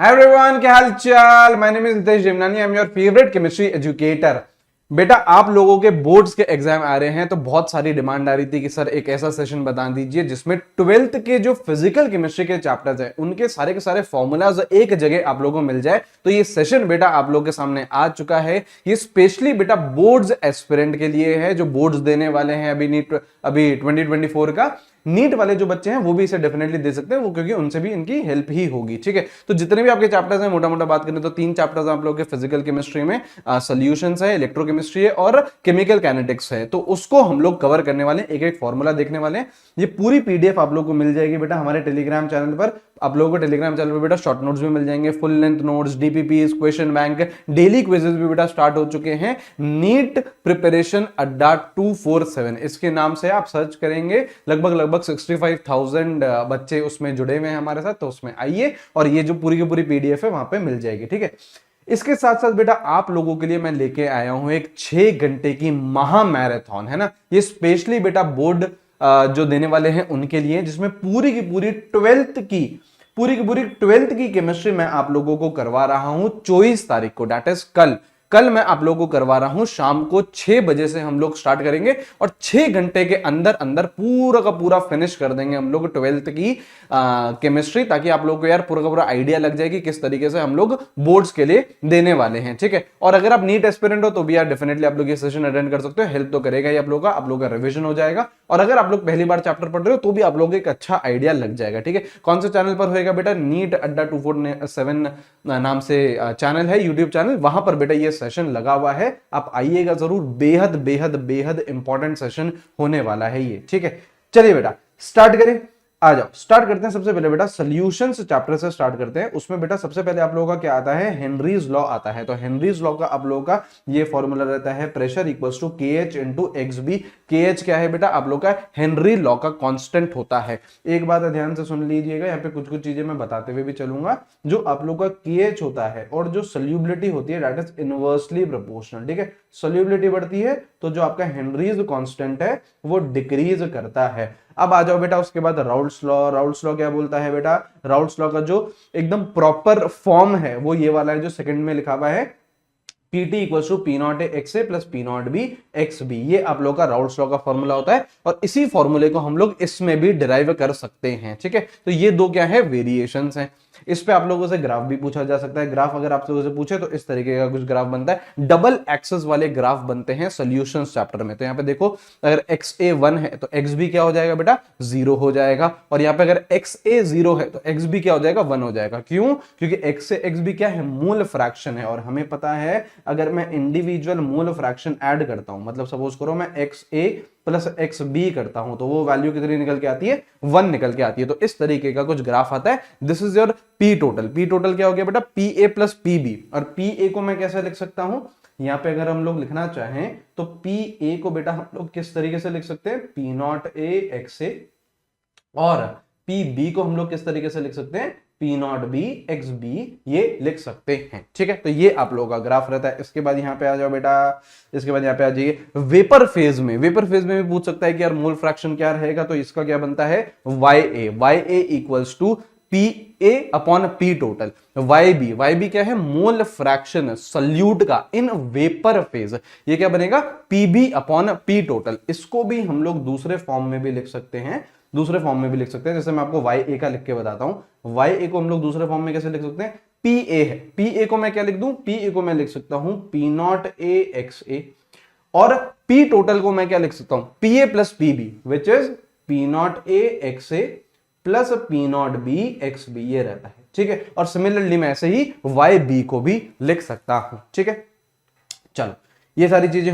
Hi everyone, क्या हाल चाल। My name is Nitesh Jemnani, I am your favourite chemistry educator. बेटा, आप लोगों के बोर्ड्स के एग्जाम आ रहे हैं तो बहुत सारी डिमांड आ रही थी कि सर एक ऐसा सेशन बता दीजिए जिसमें ट्वेल्थ के जो फिजिकल केमिस्ट्री के चैप्टर्स हैं उनके सारे के सारे फॉर्मूलाज एक जगह आप लोगों को मिल जाए। तो ये सेशन बेटा आप लोगों के सामने आ चुका है। ये स्पेशली बेटा बोर्ड्स एस्पिरेंट के लिए है, जो बोर्ड्स देने वाले हैं अभी 2024 का। नीट वाले जो बच्चे हैं वो भी इसे डेफिनेटली दे सकते हैं, वो क्योंकि उनसे भी इनकी हेल्प ही होगी। ठीक है, तो जितने भी आपके चैप्टर्स हैं, मोटा मोटा बात करें तो 3 चैप्टर्स आप लोगों के फिजिकल केमिस्ट्री में, सॉल्यूशंस है, इलेक्ट्रोकेमिस्ट्री है और केमिकल काइनेटिक्स है। तो उसको हम लोग कवर करने वाले हैं, एक एक फॉर्मूला देखने वाले हैं। ये पूरी पीडीएफ आप लोग को मिल जाएगी बेटा हमारे टेलीग्राम चैनल पर। आप लोगों को टेलीग्राम चैनल पर बेटा शॉर्ट नोट्स भी मिल जाएंगे, full length notes, DPP, question bank, daily quizzes भी बेटा स्टार्ट हो चुके हैं। नीट प्रिपरेशन अड्डा 247 इसके नाम से आप सर्च करेंगे। लगभग 65,000 बच्चे उसमें जुड़े हुए हैं हमारे साथ, तो उसमें आइए और ये जो पूरी की पूरी पीडीएफ है वहां पे मिल जाएगी। ठीक है, इसके साथ साथ बेटा आप लोगों के लिए मैं लेके आया हूं एक 6 घंटे की महा मैराथन, है ना। ये स्पेशली बेटा बोर्ड जो देने वाले हैं उनके लिए, जिसमें पूरी की पूरी ट्वेल्थ की केमिस्ट्री मैं आप लोगों को करवा रहा हूं 24 तारीख को, डेट इज कल मैं आप लोगों को करवा रहा हूं। शाम को 6 बजे से हम लोग स्टार्ट करेंगे और 6 घंटे के अंदर अंदर पूरा का पूरा फिनिश कर देंगे हम लोग ट्वेल्थ की केमिस्ट्री, ताकि आप लोगों को यार पूरा का पूरा आइडिया लग जाए कि किस तरीके से हम लोग बोर्ड्स के लिए देने वाले हैं। ठीक है, और अगर आप नीट एस्पिरेंट हो तो भी यार डेफिनेटली आप लोग ये सेशन अटेंड कर सकते हो। हेल्प तो करेगा ही आप लोगों का रिविजन हो जाएगा, और अगर आप लोग पहली बार चैप्टर पढ़ रहे हो तो भी आप लोगों को एक अच्छा आइडिया लग जाएगा। ठीक है, कौन से चैनल पर होएगा बेटा? नीट अड्डा 247 नाम से चैनल है, यूट्यूब चैनल, वहां पर बेटा ये सेशन लगा हुआ है। आप आइएगा जरूर, बेहद बेहद बेहद इंपॉर्टेंट सेशन होने वाला है ये। ठीक है, चलिए बेटा स्टार्ट करें। आ जाओ स्टार्ट करते हैं। सबसे पहले बेटा सॉल्यूशंस चैप्टर से स्टार्ट करते हैं। उसमें बेटा सबसे पहले आप लोगों का क्या आता है? हेनरीज लॉ आता है। तो हेनरीज लॉ का आप लोगों का ये फॉर्मूला रहता है, pressure equals to KH into XB। KH क्या है बेटा? आप लोग का हेनरी लॉ का कांस्टेंट होता है। एक बात ध्यान से सुन लीजिएगा, यहाँ पे कुछ कुछ चीजें मैं बताते हुए भी चलूंगा। जो आप लोग का KH होता है और जो सोल्यूबिलिटी होती है दैट इज इनवर्सली प्रोपोर्शनल। ठीक है, सोल्यूबिलिटी बढ़ती है तो जो आपका हेनरीज कांस्टेंट है वो डिक्रीज करता है। अब आ जाओ बेटा उसके बाद राउल्ट्स लॉ। राउल्ट्स लॉ क्या बोलता है बेटा? राउल्ट्स लॉ का जो एकदम प्रॉपर फॉर्म है वो ये वाला है जो सेकंड में लिखा हुआ है, PT equals to P not XA plus P not B XB। ये आप लोग का राउल्ट्स लॉ का फॉर्मूला होता है, और इसी फॉर्मूले को हम लोग इसमें भी डिराइव कर सकते हैं। ठीक है, तो ये दो क्या है? वेरिएशंस हैं। इस पे आप लोगों से ग्राफ भी पूछा जा सकता है। ग्राफ अगर आप लोगों से पूछे तो इस तरीके का कुछ ग्राफ बनता है, डबल एक्सेस वाले ग्राफ बनते हैं सॉल्यूशंस चैप्टर में। तो यहाँ पे देखो, अगर XA 1 है तो XB क्या हो जाएगा बेटा? 0 हो जाएगा। और यहाँ पे अगर XA 0 है तो XB क्या हो जाएगा? 1 हो जाएगा। क्यों? क्योंकि X से XB क्या है? मूल फ्रैक्शन है, और हमें पता है अगर मैं इंडिविजुअल मूल फ्रैक्शन ऐड करता हूं, मतलब सपोज करो मैं XA प्लस XB करता हूं, तो वो वैल्यू कितनी निकल के आती है? 1 निकल के आती है। तो इस तरीके का कुछ ग्राफ आता है। This is your P total. P total क्या हो गया बेटा? PA plus PB। और PA को मैं कैसे लिख सकता हूं? यहां पे अगर हम लोग लिखना चाहें तो PA को बेटा हम लोग किस तरीके से लिख सकते हैं? P not A XA। और PB को हम लोग किस तरीके से लिख सकते हैं? P नॉट B XB, ये लिख सकते हैं। ठीक है, तो ये आप लोगों का ग्राफ रहता है। इसके बाद यहाँ पे आ जाओ बेटा, इसके बाद यहाँ पे आ जाइए वेपर फेज में। वेपर फेज में भी पूछ सकता है कि यार मोल फ्रैक्शन क्या रहेगा, तो इसका क्या बनता है? YA equals to PA upon P टोटल। YB क्या है? मोल फ्रैक्शन सल्यूट का इन वेपर फेज। ये क्या बनेगा? PB upon P total. इसको भी हम लोग दूसरे फॉर्म में भी लिख सकते हैं, जैसे मैं आपको YA का लिख के बताता हूं। YA को हम लोग दूसरे फॉर्म में कैसे लिख सकते हैं? PA है, PA को मैं क्या लिख दूं? PA को मैं लिख सकता हूं P नॉट A XA, और P टोटल को मैं क्या लिख सकता हूं? PA plus PB which is P not A XA plus P not B XB, ये रहता है। ठीक है, और सिमिलरली मैं ऐसे ही YB को भी लिख सकता हूं। ठीक है, चलो ये सारी चीजें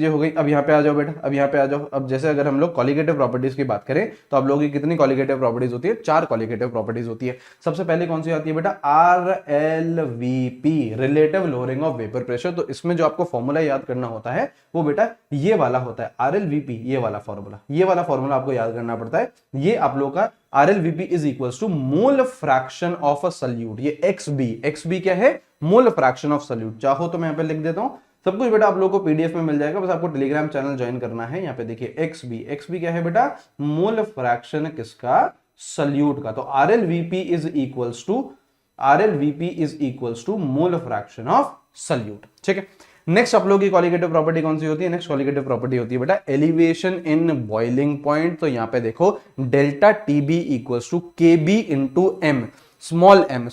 हो गई। अब यहाँ पे आ जाओ बेटा, अब यहाँ पे आ जाओ। अब जैसे अगर हम लोग कॉलिगेटिव प्रॉपर्टीज की बात करें तो आप लोगों की कितनी कॉलिगेटिव प्रॉपर्टीज होती है? 4 कॉलिगेटिव प्रॉपर्टीज होती है। सबसे पहले कौन सी आती है बेटा? RLVP, relative lowering of vapour pressure. तो इसमें जो आपको फॉर्मूला याद करना होता है वो बेटा ये वाला होता है, RLVP। ये वाला फॉर्मूला आपको याद करना पड़ता है। ये आप लोग का RLVP is equals to mole fraction of a solute. ये XB क्या है? Mole fraction of solute. चाहो तो मैं यहाँ पे लिख देता हूं, सब कुछ बेटा आप लोगों को पीडीएफ में मिल जाएगा, बस आपको टेलीग्राम चैनल ज्वाइन करना है। यहाँ पे देखिए XB क्या है बेटा? मोल फ्रैक्शन किसका? सल्यूट का। तो RLVP is equals to RLVP is equals to mole fraction of solute. ठीक है, नेक्स्ट आप लोगों की कॉलिगेटिव प्रॉपर्टी कौन सी होती है? नेक्स्ट कॉलिगेटिव प्रॉपर्टी होती है बेटा एलिवेशन इन बॉइलिंग पॉइंट। तो यहां पे देखो delta TB equals to KB into M. Small M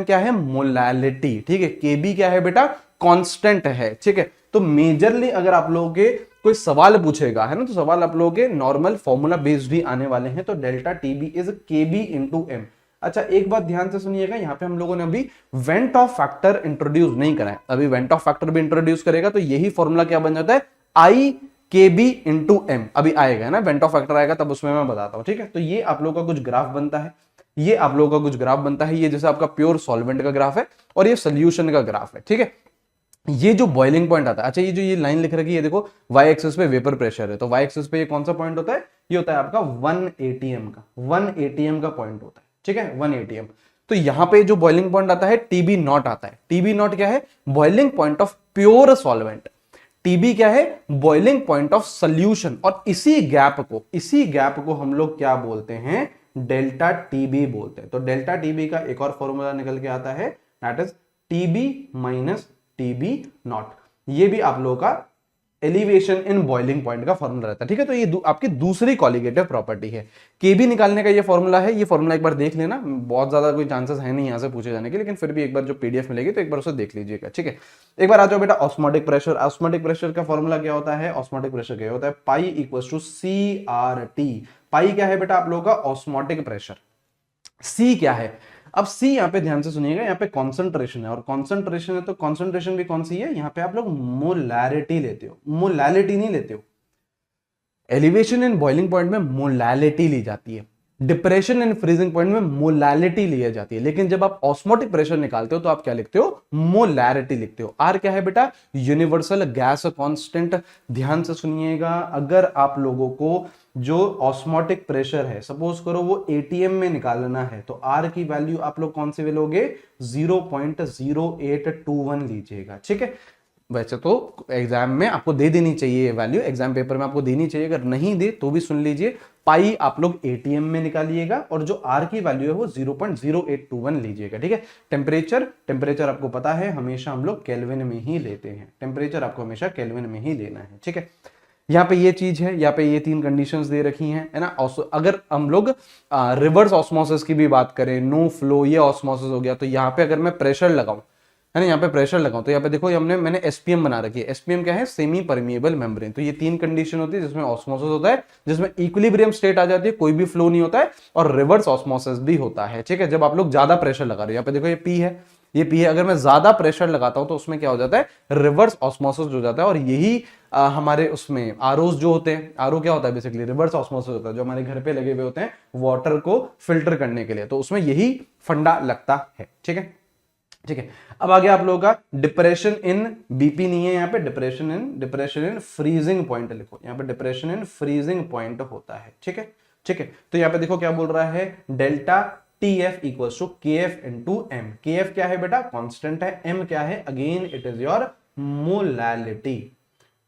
क्या है? मोलैलिटी। ठीक है, केबी क्या है बेटा? कांस्टेंट है। ठीक है, तो मेजरली अगर आप लोगों के कोई सवाल पूछेगा है ना, तो सवाल आप लोगों के नॉर्मल फॉर्मूला बेस्ड ही आने वाले हैं। तो delta TB is KB into M. अच्छा, एक बात ध्यान से सुनिएगा, यहां पे हम लोगों ने अभी वेंट ऑफ फैक्टर इंट्रोड्यूस नहीं करा है। अभी वेंट ऑफ फैक्टर भी इंट्रोड्यूस करेगा तो यही फॉर्मूला क्या बन जाता है? आई के बी इंटू एम। अभी आएगा ना, वेंट ऑफ फैक्टर आएगा तब उसमें मैं बताता हूं। ठीक है, तो ये आप लोगों का कुछ ग्राफ बनता है, ये आप लोगों का कुछ ग्राफ बनता है, ये जैसे आपका प्योर सॉल्वेंट का ग्राफ है और ये सोल्यूशन का ग्राफ है। ठीक है, ये जो बॉइलिंग पॉइंट आता है, अच्छा ये जो ये लाइन लिख रखी है देखो, वाई एक्सिस पे वेपर प्रेशर है, तो वाई एक्सिस पे ये कौन सा पॉइंट होता है? ये होता है आपका 1 एटीएम का, 1 एटीएम का पॉइंट होता है। ठीक है, 1 एटीएम। तो यहां पे जो बॉइलिंग पॉइंट आता है टीबी नॉट आता है। टीबी नॉट क्या है? Boiling point of pure solvent. TB क्या है? Boiling point of solution. और इसी गैप को हम लोग क्या बोलते हैं? डेल्टा टीबी बोलते हैं। तो डेल्टा टीबी का एक और फॉर्मूला निकल के आता है, that is TB minus TB naught. ये भी आप लोगों का एलिवेशन इन बॉइलिंग पॉइंट का फॉर्मूला रहता है। ठीक है, तो ये आपकी दूसरी कॉलिगेटिव प्रॉपर्टी है। केबी निकालने का ये फॉर्मूला है, ये फॉर्मूला एक बार देख लेना, बहुत ज्यादा कोई चांसेस है नहीं यहां से पूछे जाने के, लेकिन फिर भी एक बार जो पीडीएफ मिलेगी तो एक बार उसे देख लीजिएगा। ठीक है, एक बार आ जाओ बेटा ऑस्मोटिक प्रेशर। ऑस्मोटिक प्रेशर का फॉर्मूला क्या होता है? ऑस्मोटिक प्रेशर क्या होता है? Pi equals to C R T. Pi क्या है बेटा आप लोगों का? Osmotic pressure. सी क्या है? अब सी यहां पे ध्यान से सुनिएगा, यहां पे कॉन्सेंट्रेशन है, और कॉन्सेंट्रेशन है तो कॉन्सेंट्रेशन भी कौन सी है? यहां पे आप लोग मोलैरिटी लेते हो, मोलैलिटी नहीं लेते हो। एलिवेशन इन बॉइलिंग पॉइंट में मोलैलिटी ली जाती है, डिप्रेशन इन फ्रीजिंग पॉइंट में मोलैलिटी ली जाती है, लेकिन जब आप ऑस्मोटिक प्रेशर निकालते हो तो आप क्या लिखते हो? मोलैरिटी लिखते हो। आर क्या है बेटा? Universal gas constant. ध्यान से सुनिएगा, अगर आप लोगों को जो ऑस्मोटिक प्रेशर है, सपोज करो वो एटीएम में निकालना है, तो आर की वैल्यू आप लोग कौन से लोगे? 0.0821 लीजिएगा। ठीक है, वैसे तो एग्जाम में आपको दे देनी चाहिए ये वैल्यू, एग्जाम पेपर में आपको देनी चाहिए, अगर नहीं दे तो भी सुन लीजिए। पाई आप लोग एटीएम में निकालिएगा और जो आर की वैल्यू है वो 0.0821 लीजिएगा। ठीक है, टेम्परेचर आपको पता है हमेशा हम लोग केल्विन में ही लेते हैं, टेम्परेचर आपको हमेशा केल्विन में ही लेना है। ठीक है, यहाँ पे ये चीज है, यहाँ पे ये 3 कंडीशंस दे रखी हैं, है ना। अगर हम लोग रिवर्स ऑस्मोसिस की भी बात करें, नो फ्लो, ये ऑस्मोसिस हो गया, तो यहाँ पे अगर मैं प्रेशर लगाऊं, है ना, यहाँ पे प्रेशर लगाऊं, तो यहाँ पे देखो मैंने एसपीएम बना रखी है। एसपीएम क्या है? Semi permeable membrane. तो ये 3 कंडीशन होती है जिसमें ऑस्मोसिस होता है, जिसमें इक्विलिब्रियम स्टेट आ जाती है, कोई भी फ्लो नहीं होता है, और रिवर्स ऑस्मोसिस भी होता है। ठीक है, जब आप लोग ज्यादा प्रेशर लगा रहे हो, यहाँ पे देखो ये पी है, ये पी है, अगर मैं ज्यादा प्रेशर लगाता हूं तो उसमें क्या हो जाता है? रिवर्स ऑस्मोसिस हो जाता है। और यही हमारे उसमें आरओस जो होते हैं, आरओ क्या होता है? बेसिकली रिवर्स ऑस्मोसिस होता है, जो हमारे घर पे लगे हुए होते हैं वाटर को फिल्टर करने के लिए, तो उसमें यही फंडा लगता है। ठीक है, ठीक है, अब आ गया आप लोगों का डिप्रेशन इन बीपी नहीं है यहाँ पे, डिप्रेशन इन फ्रीजिंग पॉइंट लिखो, यहाँ पे डिप्रेशन इन फ्रीजिंग पॉइंट होता है। ठीक है, ठीक है, तो यहाँ पे देखो क्या बोल रहा है? Delta TF equals to KF into M. KF क्या है बेटा? कांस्टेंट है। M क्या है? Again it is your molality,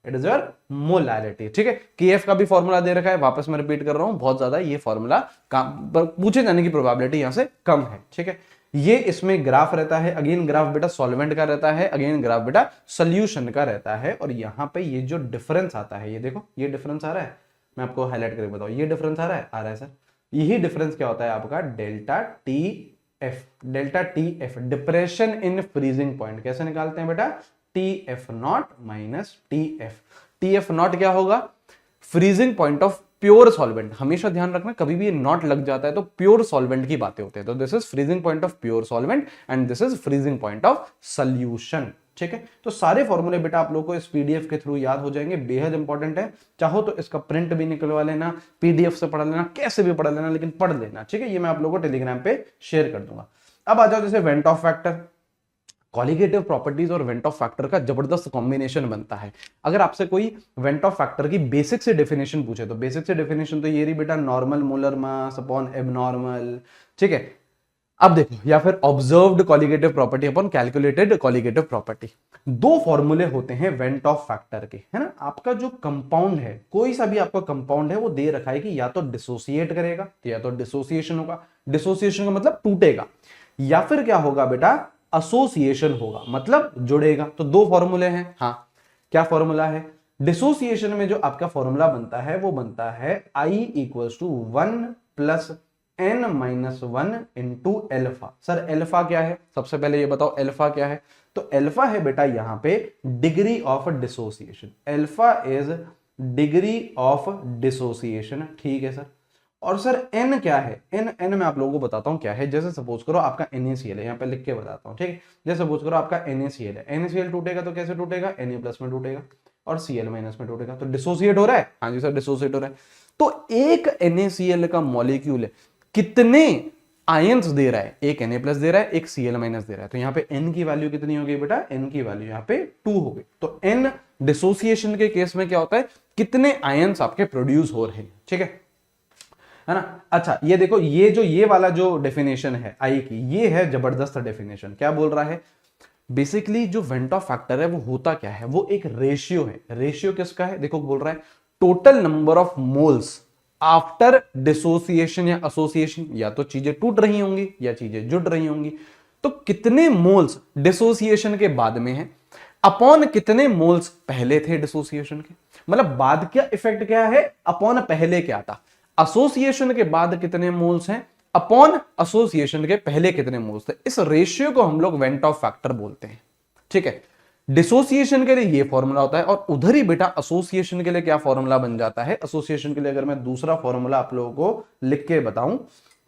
it is your molality. ठीक है, KF का भी फॉर्मूला दे रखा है, वापस मैं रिपीट कर रहा हूं, बहुत ज्यादा ये फॉर्मूला पूछे जाने की प्रोबेबिलिटी यहां से कम है। ठीक है, ये इसमें ग्राफ रहता है, अगेन ग्राफ बेटा सॉल्वेंट का रहता है, अगेन ग्राफ बेटा सोल्यूशन का रहता है, और यहां पे ये जो डिफरेंस आता है, ये देखो ये डिफरेंस आ रहा है, मैं आपको हाईलाइट करके बताऊं, ये डिफरेंस आ रहा है सर। यही डिफरेंस क्या होता है आपका? Delta TF। Delta TF depression in freezing point कैसे निकालते हैं बेटा? TF not minus TF। TF not क्या होगा? Freezing point of pure solvent. हमेशा ध्यान रखना, कभी भी ये नॉट लग जाता है तो प्योर सॉल्वेंट की बातें होती है, तो this is freezing point of pure solvent and this is freezing point of solution. ठीक है, तो सारे फॉर्मूले बेटा आप लोगों को इस पीडीएफ के थ्रू याद हो जाएंगे, बेहद इंपॉर्टेंट है। चाहो तो इसका प्रिंट भी निकलवा लेना, पीडीएफ से पढ़ लेना, कैसे भी पढ़ लेना, लेकिन पढ़ लेना। ठीक है, ये मैं आप लोगों को टेलीग्राम पे शेयर कर दूंगा। अब आ जाओ जैसे went of factor, colligative properties और वेंट ऑफ फैक्टर का जबरदस्त कॉम्बिनेशन बनता है। अगर आपसे कोई वेंट ऑफ फैक्टर की बेसिक से डेफिनेशन पूछे तो बेसिक से डेफिनेशन तो ये रही बेटा, normal molar mass upon abnormal. ठीक है, अब देखो, या फिर observed colligative property upon calculated colligative property. 2 फॉर्मूले होते हैं वेंट ऑफ फैक्टर के, है ना। आपका जो कंपाउंड है, कोई सा भी आपका कंपाउंड है, वो दे रखा है कि या तो डिसोसिएट करेगा, तो या तो डिसोसिएशन होगा। डिसोसिएशन का मतलब टूटेगा, या फिर क्या होगा बेटा, एसोसिएशन होगा, मतलब जुड़ेगा। तो दो फॉर्मूले हैं। हाँ, क्या फॉर्मूला है? डिसोसिएशन में जो आपका फॉर्मूला बनता है वो बनता है I equals to 1 plus n minus 1 into alpha. Sir alpha क्या है? सबसे पहले ये बताओ एल्फा क्या है। तो एल्फा है बेटा यहां पे degree of dissociation. Alpha is degree of dissociation, ठीक है सर। और सर n क्या है? n मैं आप लोगों को बताता हूं क्या है। जैसे सपोज करो आपका NaCl है, यहां पे लिख के बताता हूं, ठीक है। जैसे सपोज करो आपका NaCl है, NaCl टूटेगा तो कैसे टूटेगा? Na प्लस में टूटेगा और Cl माइनस में टूटेगा, तो डिसोसिएट हो रहा है। हाँ जी सर, डिसोसिएट हो रहा है। तो एक NaCl का मॉलिक्यूल कितने आयंस दे रहा है? एक Na प्लस दे रहा है, एक Cl माइनस दे रहा है। तो यहाँ पे n की वैल्यू कितनी हो गई बेटा? n की वैल्यू यहाँ पे 2 हो गई। तो n डिसोसिएशन के केस में क्या होता है? कितने आयंस आपके प्रोड्यूस हो रहे हैं, ठीक है ना। अच्छा ये देखो, ये वाला जो डेफिनेशन है आई की, ये है जबरदस्त डेफिनेशन। क्या बोल रहा है? बेसिकली जो वेंट ऑफ फैक्टर है वो होता क्या है? वो एक रेशियो है। रेशियो किसका है? देखो बोल रहा है total number of moles after dissociation या एसोसिएशन। या तो चीजें टूट रही होंगी या चीजें जुड़ रही होंगी। तो कितने मोल्स डिसोसिएशन के बाद में है अपॉन कितने मोल्स पहले थे डिसोसिएशन के। मतलब बाद क्या इफेक्ट क्या है अपॉन पहले क्या था। एसोसिएशन के बाद कितने मोल्स हैं अपॉन एसोसिएशन के पहले कितने मोल्स थे। इस रेशियो को हम लोग वेंट ऑफ फैक्टर बोलते हैं, ठीक है। डिसोसिएशन के लिए ये फॉर्मूला होता है और उधर ही बेटा एसोसिएशन के लिए क्या फॉर्मूला बन जाता है। एसोसिएशन के लिए अगर मैं दूसरा फॉर्मूला आप लोगों को लिख के बताऊं,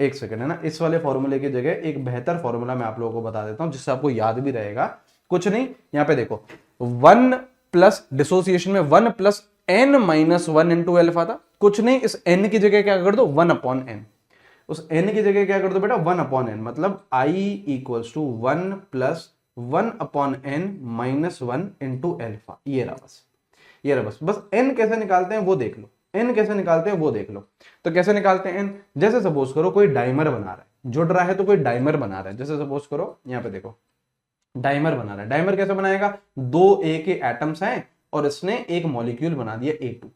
एक सेकंड है ना, इस वाले फॉर्मूले की जगह एक बेहतर फॉर्मूला मैं आप लोगों को बता देता हूं जिससे आपको याद भी रहेगा। कुछ नहीं, यहां पे देखो 1 प्लस डिसोसिएशन में 1 plus n minus 1 into alpha था। कुछ नहीं, इस n की जगह क्या कर दो? 1 अपॉन n। उस n की जगह क्या कर दो बेटा? 1 अपॉन n। मतलब I equals to 1 plus 1 upon n minus 1 into alpha. ये रहा बस, ये रहा बस n कैसे निकालते हैं वो देख लो। n कैसे निकालते हैं वो देख लो। तो कैसे निकालते हैं n? जैसे सपोज करो कोई डाइमर बना रहा है, जुड़ रहा है तो कोई डाइमर बना रहा है। जैसे सपोज करो यहाँ पे देखो डाइमर बना रहा है। डाइमर कैसे बनाएगा? 2 A के एटम्स हैं और इसने एक मॉलिक्यूल बना दिया A2।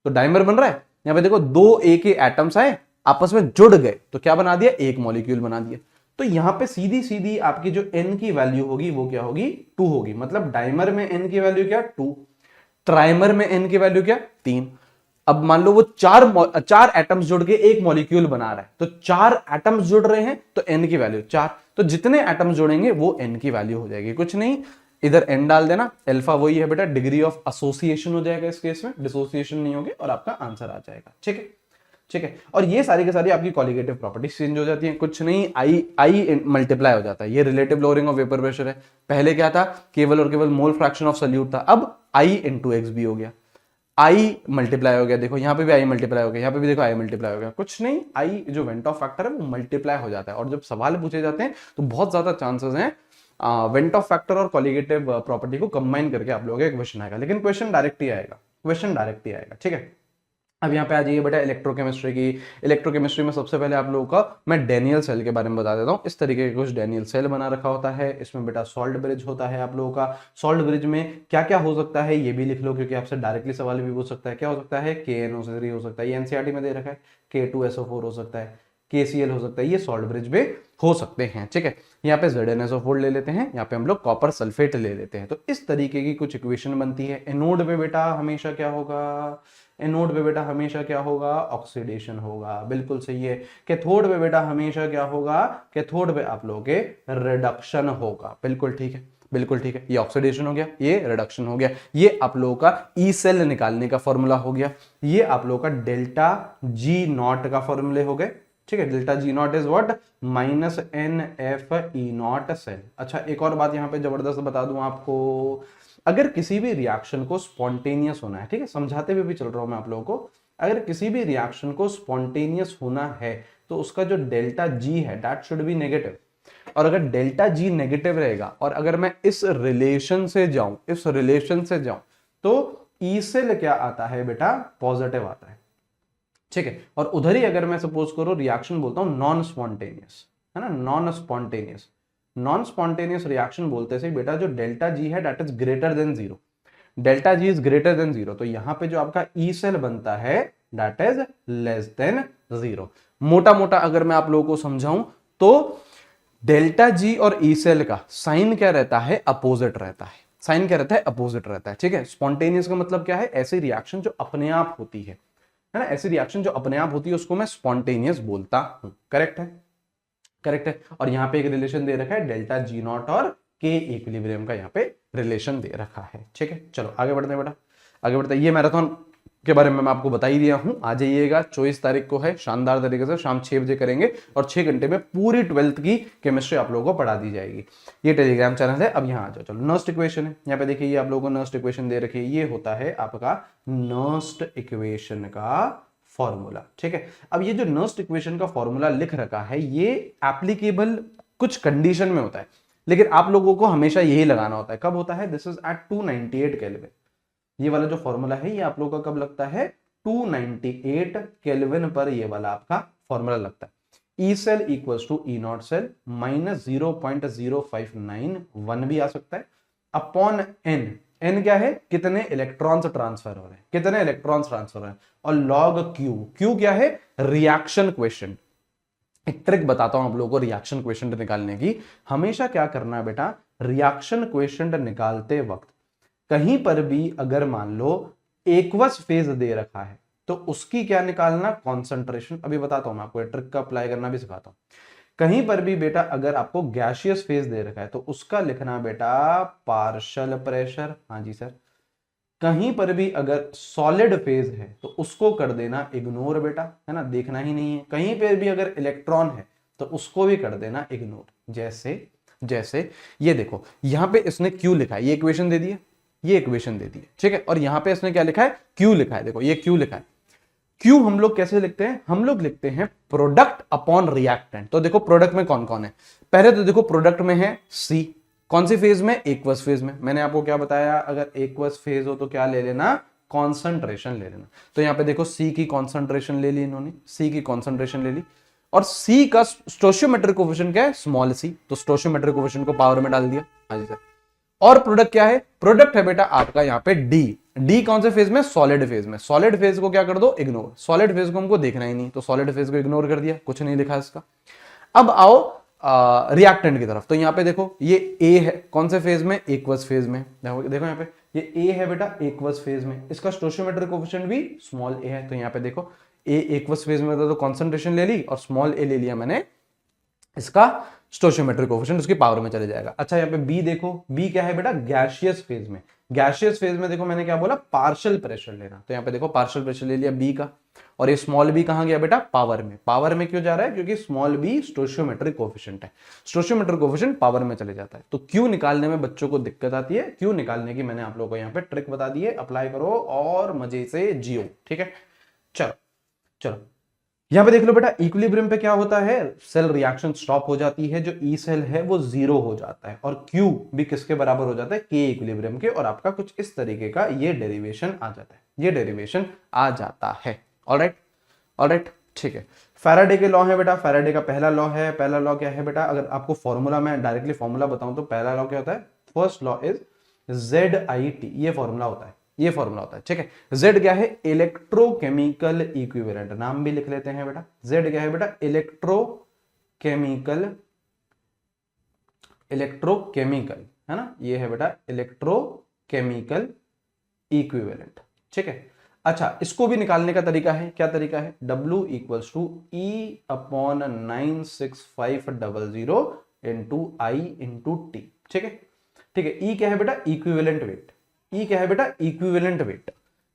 तो डाइमर बन रहा है। यहां पे देखो 2 A के एटम्स आए, आपस में जुड़ गए तो क्या बना दिया? एक मॉलिक्यूल बना दिया। तो यहां पे सीधी सीधी आपकी जो n की वैल्यू होगी वो क्या होगी? 2 होगी। मतलब डाइमर में n की वैल्यू क्या? 2। ट्राइमर में n की वैल्यू क्या? 3। अब मान लो वो चार एटम्स जुड़ के एक मॉलिक्यूल बना रहा है, तो 4 एटम्स जुड़ रहे हैं तो n की वैल्यू 4। तो जितने एटम्स जुड़ेंगे वो n की वैल्यू हो जाएगी। कुछ नहीं, इधर n डाल देना। अल्फा वही है बेटा, डिग्री ऑफ एसोसिएशन हो जाएगा इस केस में, डिसोसिएशन नहीं होगी और आपका आंसर आ जाएगा, ठीक है, ठीक है। और ये सारी की सारी आपकी कॉलिगेटिव प्रॉपर्टीज चेंज हो जाती हैं। कुछ नहीं, आई मल्टीप्लाई हो जाता है। ये relative lowering of vapour pressure है। पहले क्या था? केवल और केवल मोल फ्रैक्शन ऑफ सॉल्यूट था। अब आई इंटू एक्स भी हो गया, आई मल्टीप्लाई हो गया। देखो यहाँ पे भी आई मल्टीप्लाई हो गया, यहाँ पे भी देखो आई मल्टीप्लाई हो गया। कुछ नहीं, आई जो वेंट ऑफ फैक्टर है वो मल्टीप्लाई हो जाता है। और जब सवाल पूछे जाते हैं तो बहुत ज्यादा चांसेस हैं वेंट ऑफ फैक्टर और कॉलिगेटिव प्रॉपर्टी को कंबाइन करके आप लोगों का क्वेश्चन आएगा। लेकिन क्वेश्चन डायरेक्ट ही आएगा, क्वेश्चन डायरेक्ट ही आएगा, ठीक है। अब यहाँ पे आ जाइए बेटा इलेक्ट्रोकेमिस्ट्री की। इलेक्ट्रोकेमिस्ट्री में सबसे पहले आप लोगों का मैं डेनियल सेल के बारे में बता देता हूँ। इस तरीके के कुछ डेनियल सेल बना रखा होता है। इसमें बेटा सॉल्ट ब्रिज होता है आप लोगों का। सॉल्ट ब्रिज में क्या क्या हो सकता है ये भी लिख लो, क्योंकि आपसे डायरेक्टली सवाल भी पूछ सकता है। क्या हो सकता है? KNO3 हो सकता है, ये एनसीईआरटी में दे रखा है। K2SO4 हो सकता है, KCl हो सकता है। ये सॉल्ट ब्रिज में हो सकते हैं, ठीक है। यहाँ पे ZnSO4 ले लेते हैं, यहाँ पे हम लोग कॉपर सल्फेट ले लेते हैं। तो इस तरीके की कुछ इक्वेशन बनती है। एनोड में बेटा हमेशा क्या होगा? एनोड पे बेटा हमेशा क्या होगा? ऑक्सीडेशन होगा, बिल्कुल सही है। कैथोड पे बेटा हमेशा क्या होगा? कैथोड पे आप लोगों के रिडक्शन होगा, बिल्कुल ठीक है, बिल्कुल ठीक है। ये ऑक्सीडेशन हो गया, ये रिडक्शन हो गया। ये आप लोगों का ई सेल निकालने का फॉर्मूला हो गया। ये आप लोगों का डेल्टा जी नॉट का फॉर्मूले हो गए, ठीक है। Delta G not is what? Minus NFE0 cell. अच्छा एक और बात यहाँ पे जबरदस्त बता दूं आपको, अगर किसी भी रिएक्शन को स्पॉन्टेनियस होना है, ठीक है, समझाते हुए भी चल रहा हूं मैं आप लोगों को, अगर किसी भी रिएक्शन को स्पॉन्टेनियस होना है तो उसका जो डेल्टा जी है दैट शुड बी नेगेटिव। और अगर डेल्टा जी नेगेटिव रहेगा और अगर मैं इस रिलेशन से जाऊं, इस रिलेशन से जाऊं, तो ई सेल क्या आता है बेटा? पॉजिटिव आता है, ठीक है। और उधर ही अगर मैं सपोज करो रिएक्शन बोलता हूं नॉन स्पॉन्टेनियस, है ना, non spontaneous, non spontaneous reaction बोलते से बेटा जो डेल्टा जी है that is greater than 0, delta G is greater than 0, तो यहां पे जो आपका ई सेल बनता है दैट इज लेस देन 0। मोटा मोटा अगर मैं आप लोगों को समझाऊं तो डेल्टा जी और ई सेल का साइन क्या रहता है, अपोजिट रहता है। साइन क्या रहता है, अपोजिट रहता है, ठीक है। स्पॉन्टेनियस का मतलब क्या है, ऐसी रिएक्शन जो अपने आप होती है ना, ऐसी रिएक्शन जो अपने आप होती है उसको मैं स्पॉन्टेनियस बोलता हूं। करेक्ट है, करेक्ट है। और यहाँ पे एक रिलेशन दे रखा है डेल्टा जी नॉट और के इक्विलिब्रियम का यहाँ पे रिलेशन दे रखा है, ठीक है। चलो आगे बढ़ते हैं बेटा, आगे बढ़ते हैं। ये मैराथन के बारे में मैं आपको बता ही दिया हूं। आ जाइएगा, 24 तारीख को है, शानदार तरीके से शाम 6 बजे करेंगे और 6 घंटे में पूरी 12th की केमिस्ट्री आप लोगों को पढ़ा दी जाएगी। ये टेलीग्राम चैनल है। अब यहाँ आ जाओ, चलो नर्स्ट इक्वेशन है, यहाँ पे देखिए ये आप लोगों को नर्स्ट इक्वेशन दे रखी है। ये होता है आपका नर्स्ट इक्वेशन का फॉर्मूला, ठीक है। अब ये जो नर्स्ट इक्वेशन का फॉर्मूला लिख रखा है ये एप्लीकेबल कुछ कंडीशन में होता है, लेकिन आप लोगों को हमेशा यही लगाना होता है। कब होता है, दिस इज एट 298 केल्विन। ये वाला जो फॉर्मूला है ये आप लोगों का कब लगता है, 298 केल्विन पर ये वाला आपका फॉर्मूला लगता है। E cell equals to E not cell minus 0.0591 भी आ सकता है अपॉन एन। एन क्या है, कितने इलेक्ट्रॉन्स ट्रांसफर हो रहे हैं, कितने इलेक्ट्रॉन्स ट्रांसफर हो रहे हैं, और लॉग क्यू। क्यू क्या है, रिएक्शन क्वेश्चन। एक ट्रिक बताता हूं आप लोगों को रिएक्शन क्वेश्चन निकालने की। हमेशा क्या करना है बेटा, रिएक्शन क्वेश्चन निकालते वक्त कहीं पर भी अगर मान लो एक्वस फेज दे रखा है तो उसकी क्या निकालना, कॉन्सेंट्रेशन। अभी बताता हूं मैं आपको, ट्रिक का अप्लाई करना भी सिखाता हूं। कहीं पर भी बेटा अगर आपको गैसियस फेज दे रखा है तो उसका लिखना बेटा पार्शियल प्रेशर। हाँ जी सर। कहीं पर भी अगर सॉलिड फेज है तो उसको कर देना इग्नोर बेटा, है ना, देखना ही नहीं है। कहीं पर भी अगर इलेक्ट्रॉन है तो उसको भी कर देना इग्नोर। जैसे जैसे ये देखो, यहां पे इसने क्यू लिखा है, ये इक्वेशन दे दी है, ये इक्वेशन दे दी है, ठीक है। और यहां पे इसने क्या लिखा है, क्यू लिखा है। देखो ये क्यू लिखा है। क्यू हम लोग कैसे लिखते हैं, हम लोग लिखते हैं प्रोडक्ट अपॉन रिएक्टेंट। तो देखो प्रोडक्ट में कौन कौन है, पहले तो देखो प्रोडक्ट में है सी। कौन सी फेज में, एक्वस फेज में। मैंने आपको क्या बताया, अगर एक्वस फेज हो तो क्या ले लेना, कॉन्सेंट्रेशन ले लेना। तो यहां पे देखो सी की कॉन्सेंट्रेशन ले ली इन्होंने, सी की कॉन्सेंट्रेशन ले ली। और सी का स्टोशियोमेट्रिक कोफिशिएंट क्या है, स्मॉल सी। तो स्टोशियोमेट्रिक कोफिशिएंट को पावर में डाल दिया। हाँ जी सर। और प्रोडक्ट क्या है, प्रोडक्ट है बेटा आपका यहाँ पे डी। डी कौन से फेज में, सॉलिड फेज में। सॉलिड फेज को क्या कर दो, इग्नोर। सॉलिड फेज को हमको देखना ही नहीं तो सॉलिड फेज को इग्नोर कर दिया, कुछ नहीं लिखा इसका। अब आओ रिएक्टेंट की तरफ। तो यहाँ पे देखो ये ए है, कौन से फेज में, एक्वस फेज में। देखो यहाँ पे ये ए है बेटा एक्वस फेज में, इसका स्टोशियोमेट्रिक कोफिशिएंट भी स्मॉल ए है। तो यहाँ पे देखो ए एक्वस फेज में तो कॉन्सेंट्रेशन ले ली और स्मॉल ए ले लिया मैंने, इसका स्टोशियोमेट्रिक कोफिशिएंट उसकी पावर में चले जाएगा। अच्छा यहाँ पे बी देखो, बी क्या है बेटा, गैसियस फेज में। गैसियस फेज में देखो मैंने क्या बोला, पार्शियल प्रेशर लेना। तो यहाँ पे देखो पार्शियल प्रेशर ले लिया बी का। और ये स्मॉल बी कहां गया बेटा, पावर में। पावर में क्यों जा रहा है, क्योंकि स्मॉल बी स्टोशियोमेट्रिक कोफिशिएंट है। स्टोशियोमेट्रिक कोफिशिएंट पावर में चले जाता है। तो क्यू निकालने में बच्चों को दिक्कत आती है, क्यू निकालने की मैंने आप लोगों को यहाँ पे ट्रिक बता दी है, अप्लाई करो और मजे से जियो, ठीक है। चलो चलो यहां पे देख लो बेटा, इक्विलिब्रियम पे क्या होता है, सेल रिएक्शन स्टॉप हो जाती है, जो ई सेल है वो जीरो हो जाता है और क्यू भी किसके बराबर हो जाता है, के इक्विलिब्रियम के। और आपका कुछ इस तरीके का ये डेरिवेशन आ जाता है, ये डेरिवेशन आ जाता है। ऑलराइट ऑलराइट, ठीक है। फैराडे के लॉ है बेटा, फैराडे का पहला लॉ है। पहला लॉ क्या है बेटा, अगर आपको फॉर्मूला में डायरेक्टली फॉर्मूला बताऊं तो पहला लॉ क्या होता है, फर्स्ट लॉ इज ZIT, ये फॉर्मूला होता है, ये फॉर्मूला होता है, ठीक है। Z क्या है, इलेक्ट्रोकेमिकल इक्विवेलेंट, नाम भी लिख लेते हैं बेटा। Z क्या है बेटा, इलेक्ट्रोकेमिकल, इलेक्ट्रोकेमिकल है ना, ये है बेटा इलेक्ट्रोकेमिकल इक्विवेलेंट, ठीक है। अच्छा इसको भी निकालने का तरीका है, क्या तरीका है, W equals to E upon 96500 into I into T, ठीक है, ठीक है। E क्या है बेटा, इक्विवेलेंट वेट। E क्या है बेटा, इक्विवेलेंट वेट,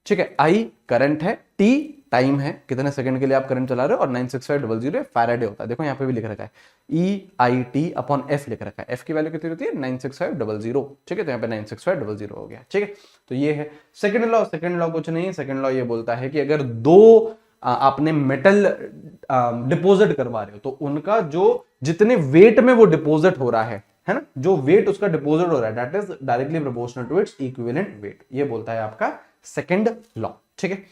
ठीक है। I करंट है, T टाइम है, कितने सेकंड के लिए आप करंट चला रहे हो, और 96500 फैराडे होता है। देखो यहाँ पे भी लिख रखा है EIT अपॉन F लिख रखा है। F की वैल्यू कितनी होती है, 96500, ठीक है। तो यहाँ पे 96500 हो गया, ठीक है। तो ये है सेकंड लॉ। सेकंड लॉ कुछ नहीं, सेकंड लॉ ये बोलता है कि अगर दो आपने मेटल डिपोजिट करवा रहे हो तो उनका जो जितने वेट में वो डिपोजिट हो रहा है ना, जो वेट उसका डिपोजिट हो रहा है, that is directly proportional to its equivalent weight. ये बोलता है आपका सेकंड लॉ, ठीक है।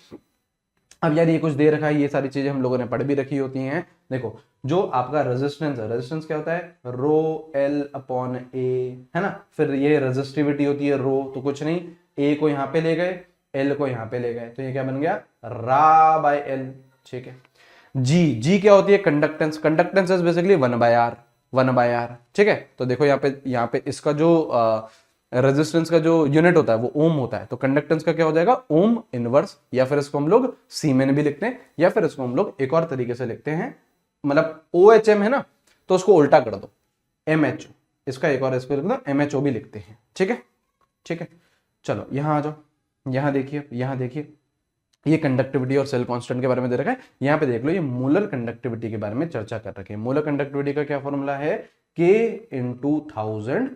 अब यार ये कुछ दे रखा है, ये सारी चीजें हम लोगों ने पढ़ भी रखी होती हैं। देखो जो आपका रेजिस्टेंस है, रेजिस्टेंस क्या होता है, रो एल अपॉन ए, है ना। फिर ये रेजिस्टिविटी होती है रो, तो कुछ नहीं, ए को यहां पे ले गए, एल को यहां पे ले गए, तो ये क्या बन गया, रा बाय एल, ठीक है। जी, जी क्या होती है, conductance. Conductance is basically 1/r, 1/R। ठीक है, तो देखो यहाँ पे इसका जो रेजिस्टेंस का जो यूनिट होता है वो ओम होता है, तो कंडक्टेंस का क्या हो जाएगा, ओम इनवर्स, या फिर इसको हम लोग सीमेन भी लिखते हैं, या फिर इसको हम लोग एक और तरीके से लिखते हैं, मतलब OHM है ना, तो उसको उल्टा कर दो MHO, इसका एक और इसको लिख दो MHO भी लिखते हैं। ठीक है, ठीक है, चलो यहां आ जाओ, यहां देखिए ये कंडक्टिविटी और सेल कांस्टेंट के बारे में दे रखा है। यहां पे देख लो, ये मोलर कंडक्टिविटी के बारे में चर्चा कर रखी है। मोलर कंडक्टिविटी का क्या फॉर्मूला है, K × 1000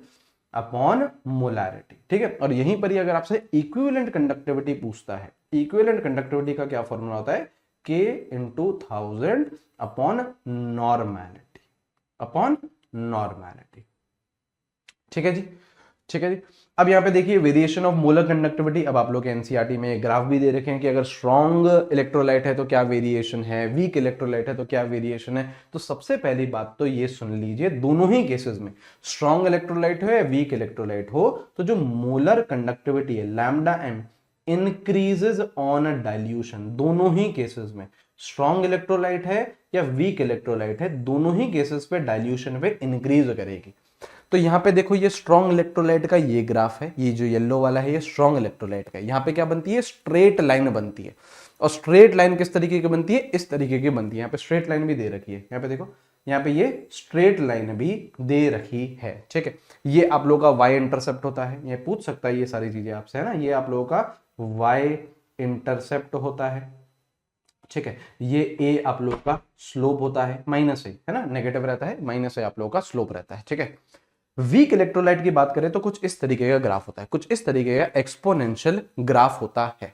अपॉन मोलैरिटी। ठीक है, और यहीं पर ही अगर आपसे इक्विवेलेंट कंडक्टिविटी पूछता है, इक्विवेलेंट कंडक्टिविटी का क्या फॉर्मूला होता है, K × 1000 upon normality, upon normality. ठीक है जी, ठीक है जी। अब यहाँ पे देखिए वेरिएशन ऑफ मोलर कंडक्टिविटी। अब आप लोग के एनसीईआरटी में ग्राफ भी दे रखे हैं कि अगर स्ट्रॉन्ग इलेक्ट्रोलाइट है तो क्या वेरिएशन है, वीक इलेक्ट्रोलाइट है तो क्या वेरिएशन है। तो सबसे पहली बात तो ये सुन लीजिए, दोनों ही केसेस में स्ट्रॉन्ग इलेक्ट्रोलाइट हो या वीक इलेक्ट्रोलाइट हो, तो जो मोलर कंडक्टिविटी है lambda M increases on dilution. दोनों ही केसेस में स्ट्रॉन्ग इलेक्ट्रोलाइट है या वीक इलेक्ट्रोलाइट है, दोनों ही केसेस पे डाइल्यूशन पे इंक्रीज करेगी। तो यहाँ पे देखो ये स्ट्रॉन्ग इलेक्ट्रोलाइट का ये ग्राफ है, ये जो येलो वाला है ये स्ट्रॉन्ग इलेक्ट्रोलाइट का। यहाँ पे क्या बनती है, स्ट्रेट लाइन बनती है। और स्ट्रेट लाइन किस तरीके की बनती है, इस तरीके की बनती है। यहाँ पे स्ट्रेट लाइन भी दे रखी है, यहाँ पे देखो, यहाँ पे ये स्ट्रेट लाइन भी दे रखी है। ठीक है, ये आप लोगों का वाई इंटरसेप्ट होता है, ये पूछ सकता है ये सारी चीजें आपसे, है ना। ये आप लोगों का वाई इंटरसेप्ट होता है। ठीक है, ये ए आप लोगों का स्लोप होता है, माइनस है ना, नेगेटिव रहता है, माइनस आप लोगों का स्लोप रहता है। ठीक है, वीक इलेक्ट्रोलाइट की बात करें तो कुछ इस तरीके का ग्राफ होता है, कुछ इस तरीके का एक्सपोनेंशियल ग्राफ होता है।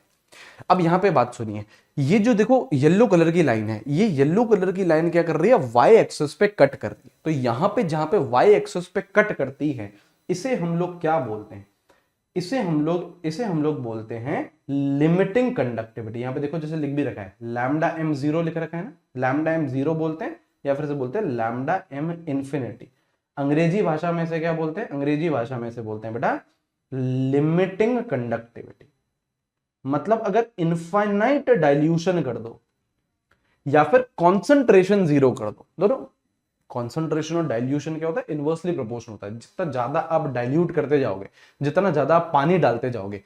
अब यहां पे बात सुनिए, ये जो देखो येलो कलर की लाइन है, ये येलो कलर की लाइन क्या कर रही है, वाई एक्सिस पे कट कर रही है। तो यहां पे जहां पे वाई एक्सिस पे कट करती है, इसे हम लोग क्या बोलते हैं, इसे हम लोग बोलते हैं लिमिटिंग कंडक्टिविटी। यहां पे देखो जैसे लिख भी रखा है, लैम्डा एम जीरो लिख रखा है ना, लैम्डा एम जीरो बोलते हैं, या फिर से बोलते हैं लैम्डा एम इंफिनिटी। अंग्रेजी भाषा में से क्या बोलते हैं, अंग्रेजी भाषा में से बोलते हैं बेटा लिमिटिंग कंडक्टिविटी। मतलब अगर इनफाइनाइट डाइल्यूशन कर दो या फिर कॉन्सेंट्रेशन जीरो कर दो, दोनों कॉन्सेंट्रेशन और डाइल्यूशन क्या होता है, इनवर्सली प्रोपोर्शनल होता है। जितना ज्यादा आप डाइल्यूट करते जाओगे, जितना ज्यादा आप पानी डालते जाओगे,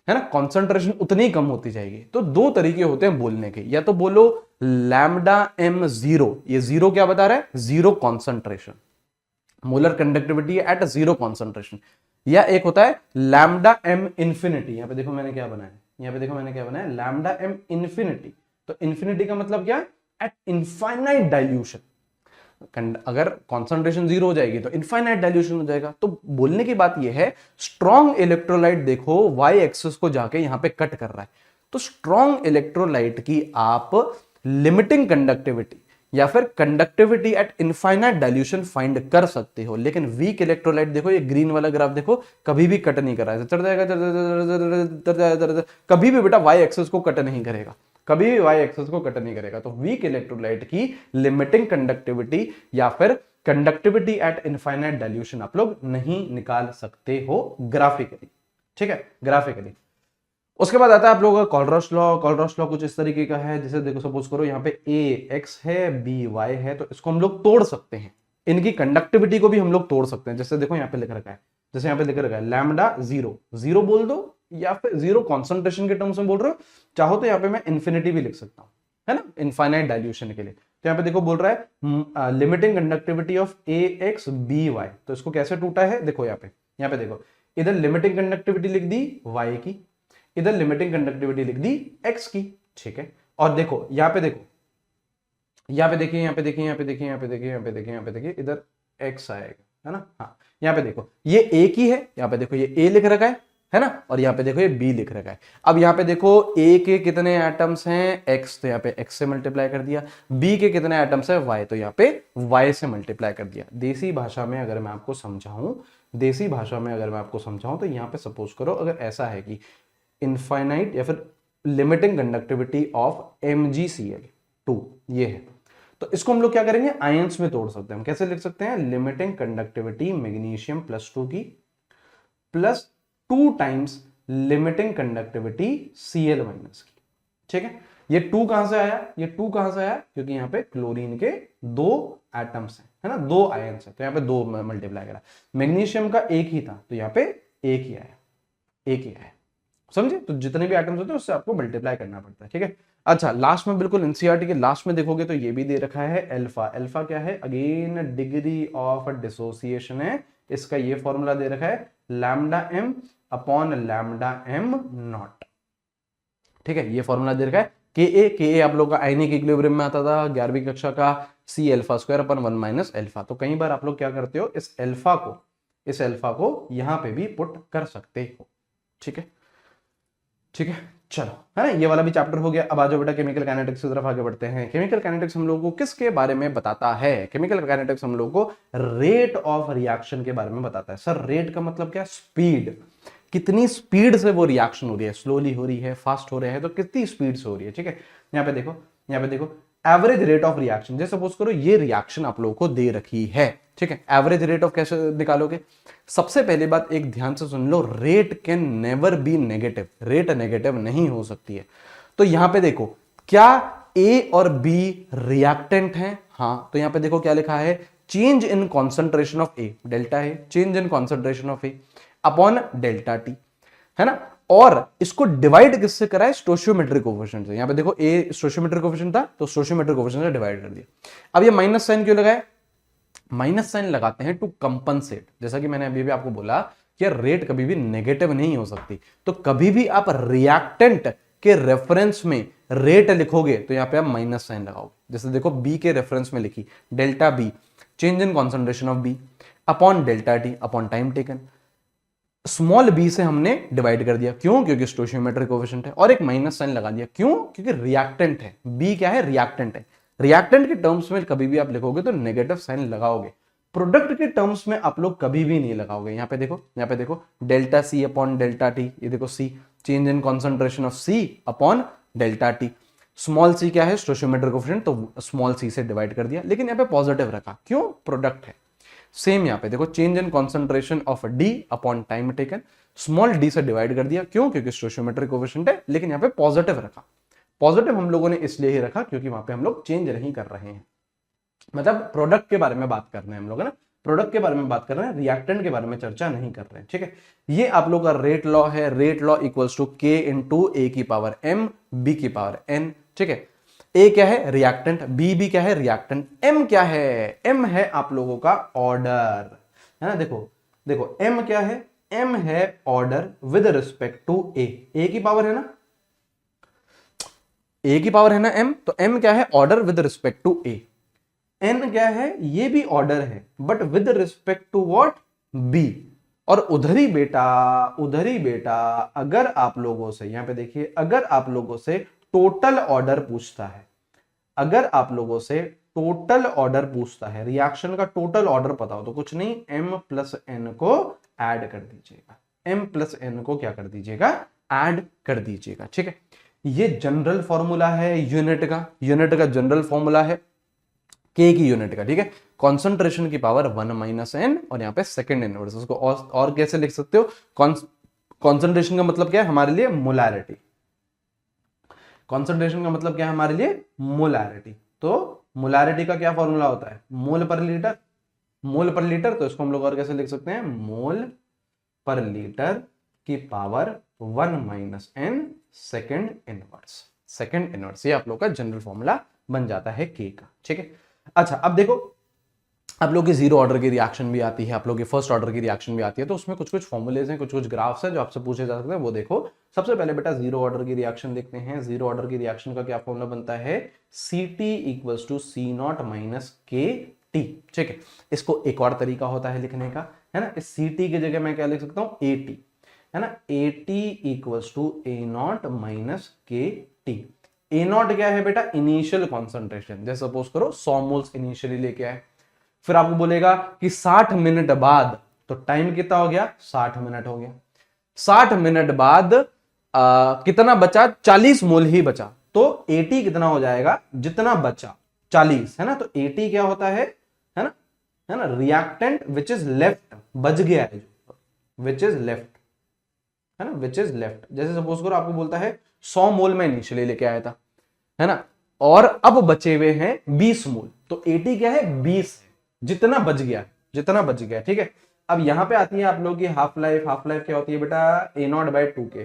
है ना, कॉन्सेंट्रेशन उतनी कम होती जाएगी। तो दो तरीके होते हैं बोलने के, या तो बोलो लैम्डा एम जीरो, ये जीरो क्या बता रहा है, zero concentration, molar conductivity eight zero concentration, या एक होता है लैम्डा एम इंफिनिटी। यहां पे देखो मैंने क्या बनाया, यहां पे देखो मैंने क्या बनाया, लैम्डा एम इंफिनिटी। तो इंफिनिटी का मतलब क्या, एट इनफाइनाइट डाइल्यूशन। अगर कॉन्सेंट्रेशन जीरो हो जाएगी तो इनफाइनाइट डाइल्यूशन हो जाएगा। तो बोलने की बात यह है, स्ट्रॉन्ग इलेक्ट्रोलाइट देखो वाई एक्सिस को जाके यहां पे कट कर रहा है, तो स्ट्रॉन्ग इलेक्ट्रोलाइट की आप लिमिटिंग कंडक्टिविटी या फिर conductivity eight infinite dilution find कर सकते हो। लेकिन वीक इलेक्ट्रोलाइट देखो, ये ग्रीन वाला ग्राफ देखो, कभी भी कट नहीं कर रहा है, चढ़ जाएगा, कभी भी बेटा वाई एक्सिस को कट नहीं करेगा, कभी भी वाई एक्सिस को कट नहीं करेगा। तो वीक इलेक्ट्रोलाइट की लिमिटिंग कंडक्टिविटी या फिर कंडक्टिविटी एट इनफाइनाइट डाइल्यूशन आप लोग नहीं निकाल सकते हो ग्राफिकली। ठीक है, ग्राफिकली। उसके बाद आता है आप लोगों का कॉलरॉस लॉ। कॉलरॉस लॉ कुछ इस तरीके का है, जैसे देखो सपोज करो यहाँ पे ए एक्स है, बी वाई है, तो इसको हम लोग तोड़ सकते हैं, इनकी कंडक्टिविटी को भी हम लोग तोड़ सकते हैं। जैसे देखो यहाँ पे लिख रखा है, जैसे यहाँ पे लिख रखा है लैम्डा जीरो, जीरो बोल दो, या फिर जीरो कॉन्सेंट्रेशन के टर्म्स में बोल रहे हो, चाहो तो यहाँ पे मैं इन्फिनिटी भी लिख सकता हूँ, है ना, इनफाइनाइट डाइल्यूशन के लिए। तो यहाँ पे देखो बोल रहा है limiting conductivity of A X B Y, तो इसको कैसे टूटा है, देखो यहाँ पे देखो, इधर लिमिटिंग कंडक्टिविटी लिख दी वाई की, इधर लिमिटिंग कंडक्टिविटी लिख दी एक्स की। ठीक है, और देखो यहाँ पे देखो, यहाँ पे देखिए, यहाँ पे देखिए, यहाँ पे देखिए, यहाँ पे देखिए, यहाँ पे देखिए, यहाँ पे देखिए, इधर एक्स आएगा, है ना। हाँ, यहाँ पे देखो ये ए की है, यहाँ पे देखो ये ए लिख रखा है ना, और यहाँ पे देखो ये बी लिख रखा है। अब यहाँ पे देखो ए के कितने एटम्स हैं, एक्स, तो यहाँ पे एक्स से मल्टीप्लाई कर दिया, बी के कितने एटम्स है वाई, तो यहाँ पे वाई से मल्टीप्लाई कर दिया। देसी भाषा में अगर मैं आपको समझाऊं, देसी भाषा में अगर मैं आपको समझाऊं, तो यहाँ पे सपोज करो अगर ऐसा है कि इनफाइनाइट या फिर लिमिटिंग कंडक्टिविटी ऑफ MgCl2 ये है, तो इसको हम लोग क्या करेंगे, आयंस में तोड़ सकते हैं। हम कैसे लिख सकते हैं, लिमिटिंग कंडक्टिविटी मैग्नीशियम +2 की plus 2 times limiting conductivity Cl- की। ठीक है, ये 2 कहां से आया, ये 2 कहां से आया, क्योंकि यहां पे क्लोरीन के 2 एटम्स हैं, है ना, 2 आयंस है तो यहाँ पे 2 मल्टीप्लाई करा। मैग्नीशियम का एक ही था तो यहाँ पे एक ही आया, एक ही आया, समझे। तो जितने भी आइटम्स होते हैं उससे आपको मल्टीप्लाई करना पड़ता है, ठीक है। अच्छा, लास्ट में बिल्कुल एनसीईआरटी के लास्ट में देखोगे तो ये भी दे रखा है अल्फा। अल्फा क्या है, अगेन डिग्री ऑफ डिसोसिएशन है, इसका ये फॉर्मूला दे रखा है lambda M upon lambda M not, ठीक है। ये फॉर्मूला दे रखा है के ए आप लोग का आयनिक इक्विलिब्रियम में आता था 11वीं कक्षा का, C alpha square upon 1 minus alpha. तो कई बार आप लोग क्या करते हो, इस अल्फा को यहां पे भी पुट कर सकते हो, ठीक है, ठीक है। चलो, है ना, ये वाला भी चैप्टर हो गया। अब आ जाओ बेटा केमिकल काइनेटिक्स की तरफ आगे बढ़ते हैं। केमिकल काइनेटिक्स हम लोगों को किसके बारे में बताता है, केमिकल काइनेटिक्स हम लोगों को रेट ऑफ रिएक्शन के बारे में बताता है। सर रेट का मतलब क्या, स्पीड, कितनी स्पीड से वो रिएक्शन हो रही है, स्लोली हो रही है, फास्ट हो रहा है, तो कितनी स्पीड से हो रही है, ठीक है। यहाँ पे देखो, यहाँ पे देखो एवरेज रेट ऑफ रिएक्शन, जैसे सपोज करो ये रिएक्शन आप लोगों को दे रखी है, ठीक है। एवरेज रेट ऑफ कैसे निकालोगे, सबसे पहली बात एक ध्यान से सुन लो, rate can never be negative, rate negative नहीं हो सकती है। तो यहां पे देखो क्या ए और बी रिएक्टेंट हैं, हाँ, तो यहां पे देखो क्या लिखा है, change in concentration of A, delta है, change in concentration of A upon delta T, है ना। और इसको डिवाइड किससे करा है, स्टोशियोमेट्रिक कोफिशिएंट से। यहां पे देखो ए स्टोशियोमेट्रिक कोफिशिएंट था तो स्टोशियोमेट्रिक कोफिशिएंट से डिवाइड कर दिया। अब ये माइनस साइन क्यों लगाया, माइनस साइन लगाते हैं टू कंपनसेट, जैसा कि मैंने अभी भी आपको बोला कि रेट कभी भी नेगेटिव नहीं हो सकती। तो कभी भी आप रिएक्टेंट के रेफरेंस में रेट लिखोगे तो यहां पे आप माइनस साइन लगाओगे। जैसे देखो बी के रेफरेंस में लिखी delta B, change in concentration of B upon delta T upon time taken, small B से हमने डिवाइड कर दिया, क्यों, क्योंकि स्टोशियोमेट्रिक कोएफिशिएंट है, और एक माइनस साइन लगा दिया, क्यों, क्योंकि रिएक्टेंट है, बी क्या है, रिएक्टेंट है। रिएक्टेंट के टर्म्स में कभी भी आप लिखोगे तो नेगेटिव साइन लगाओगे, प्रोडक्ट के टर्म्स में आप लोग कभी भी नहीं लगाओगे। यहां पे देखो, यहां पे देखो delta C upon delta T, ये देखो C, change in concentration of C upon delta T, small C क्या है, स्टोशियोमेट्रिक कोएफिशिएंट, तो स्मॉल सी से डिवाइड कर दिया, लेकिन यहां पे पॉजिटिव रखा, क्यों, प्रोडक्ट है। सेम यहां पे देखो, change in concentration of D upon time taken, small D से डिवाइड कर दिया, क्यों, क्योंकि स्टोशियोमेट्रिक कोएफिशिएंट है, लेकिन यहां पे पॉजिटिव रखा। पॉजिटिव हम लोगों ने इसलिए ही रखा क्योंकि वहां पे हम लोग चेंज नहीं कर रहे हैं, मतलब प्रोडक्ट के बारे में बात कर रहे हैं हम लोग, है ना, प्रोडक्ट के बारे में बात कर रहे हैं, रिएक्टेंट के बारे में चर्चा नहीं कर रहे हैं, ठीक है। ये आप लोग का रेट लॉ है, रेट लॉ इक्वल्स टू के इंटू ए की पावर एम बी की पावर एन, ठीक है। ए क्या है, रिएक्टेंट, बी भी क्या है, रिएक्टेंट, एम क्या है, एम है आप लोगों का ऑर्डर, है ना। देखो देखो एम क्या है, एम है ऑर्डर विद रिस्पेक्ट टू ए की पावर है ना, ए की पावर है ना एम, तो एम क्या है, order with respect to A. N क्या है, ये भी ऑर्डर है but with respect to what, B. और उधर ही बेटा अगर आप लोगों से, यहां पे देखिए, अगर आप लोगों से टोटल ऑर्डर पूछता है, अगर आप लोगों से टोटल ऑर्डर पूछता है, रिएक्शन का टोटल ऑर्डर पता हो तो कुछ नहीं, m प्लस एन को ऐड कर दीजिएगा, m प्लस एन को क्या कर दीजिएगा, ऐड कर दीजिएगा, ठीक है। ये जनरल फॉर्मूला है यूनिट का जनरल फॉर्मूला है के की यूनिट का, ठीक है। कॉन्सेंट्रेशन की पावर 1 माइनस एन, और यहाँ पे सेकंड इनवर्स, उसको और कैसे लिख सकते हो, कॉन्सेंट्रेशन का मतलब क्या है हमारे लिए, मोलैरिटी, कॉन्सेंट्रेशन का मतलब क्या है हमारे लिए, मोलैरिटी। तो मोलैरिटी का क्या फॉर्मूला होता है, मोल पर लीटर, मोल पर लीटर, तो इसको हम लोग और कैसे लिख सकते हैं, मोल पर लीटर की power 1 minus N second inverse, ये आप लोग का जनरल फॉर्मूला बन जाता है के का, ठीक है। अच्छा, अब देखो आप लोग की जीरो ऑर्डर की रिएक्शन भी आती है, आप लोग की फर्स्ट ऑर्डर की रिएक्शन भी आती है, तो उसमें कुछ कुछ फॉर्मूलेज हैं, कुछ कुछ ग्राफ्स हैं जो आपसे पूछे जा सकते हैं, वो देखो। सबसे पहले बेटा जीरो ऑर्डर की रिएक्शन देखते हैं। जीरो ऑर्डर की रिएक्शन का क्या फॉर्मूला बनता है, Ct equals to C not minus K T, ठीक है। इसको एक और तरीका होता है लिखने का, है ना, इस Ct की जगह मैं क्या लिख सकता हूँ, At, है ना, At equals to A not minus K T. A not क्या है बेटा, इनिशियल कॉन्सेंट्रेशन, जैसे सपोज करो 100 मोल्स इनिशियली लेके आए, फिर आपको बोलेगा कि 60 मिनट बाद, तो टाइम कितना हो गया, 60 मिनट हो गया, 60 मिनट बाद कितना बचा, 40 मोल ही बचा, तो At कितना हो जाएगा, जितना बचा 40, है ना। तो At क्या होता है ना, है ना, रिएक्टेंट विच इज लेफ्ट, बच गया है जो, विच इज लेफ्ट, है ना, विच इज लेफ्ट। जैसे सपोज करो आपको बोलता है 100 मोल में इनिशियली लेके आया था, है ना, और अब बचे हुए हैं 20 मोल, तो At क्या है, 20 है, जितना बच गया, जितना बच गया, ठीक है। अब यहाँ पे आती है आप लोगों की हाफ लाइफ। हाफ लाइफ क्या होती है बेटा, ए नॉट बाई टू के,